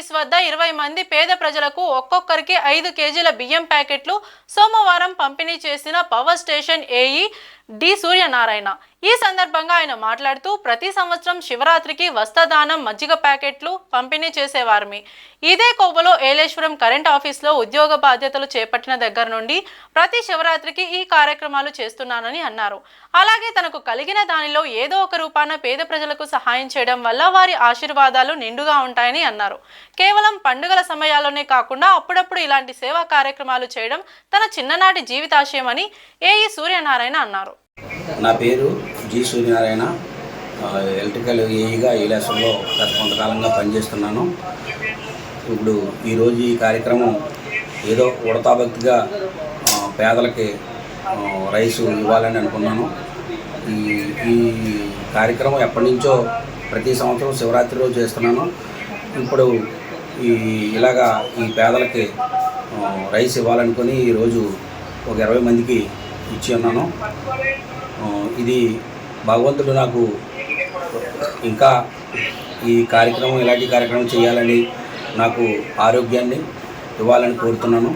Office వద్ద 20 మంది పేద ప్రజలకు ఒక్కొక్కరికి 5 కేజీల బియ్యం ప్యాకెట్లు సోమవారం పంపిణీ చేసిన power station AE D Suryanarayana. ఈ సందర్భంగా ఆయన మాట్లాడుతూ ప్రతి సంవత్సరం శివరాత్రికి వస్త్రదానం, మజ్జిగ ప్యాకెట్లు పంపిణీ చేసేవారమి. ఇదే కోవలో ఏలేశ్వరం కరెంట్ ఆఫీస్లో ఉద్యోగ బాధ్యతలు చేపట్టిన దగ్గర నుండి ప్రతి శివరాత్రికి ఈ కార్యక్రమాలు చేస్తున్నానని అన్నారు. అలాగే తనకు కలిగిన దానిలో ఏదో ఒక రూపాన పేద ప్రజలకు సహాయం చేయడం వల్ల వారి ఆశీర్వాదాలు నిండుగా ఉంటాయని అన్నారు. కేవలం పండుగల సమయాల్లోనే కాకుండా అప్పుడప్పుడు ఇలాంటి సేవా కార్యక్రమాలు చేయడం తన చిన్ననాటి జీవితాశయమని ఏఈ సూర్యనారాయణ అన్నారు. నా పేరు జి సూర్యనారాయణ. ఎలక్ట్రికల్ ఏఈగా ఏలేశ్వరంలో గత కొంతకాలంగా పనిచేస్తున్నాను. ఇప్పుడు ఈరోజు ఈ కార్యక్రమం ఏదో ఉడతాభక్తిగా పేదలకి రైసు ఇవ్వాలని అనుకున్నాను. ఈ కార్యక్రమం ఎప్పటి నుంచో ప్రతి సంవత్సరం శివరాత్రి రోజు చేస్తున్నాను. ఇప్పుడు ఇలాగా ఈ పేదలకి రైస్ ఇవ్వాలనుకొని ఈరోజు ఒక 20 మందికి ఇచ్చి ఉన్నాను. ఇది భగవంతుడు నాకు ఇంకా ఇలాంటి కార్యక్రమం చేయాలని, నాకు ఆరోగ్యాన్ని ఇవ్వాలని కోరుతున్నాను.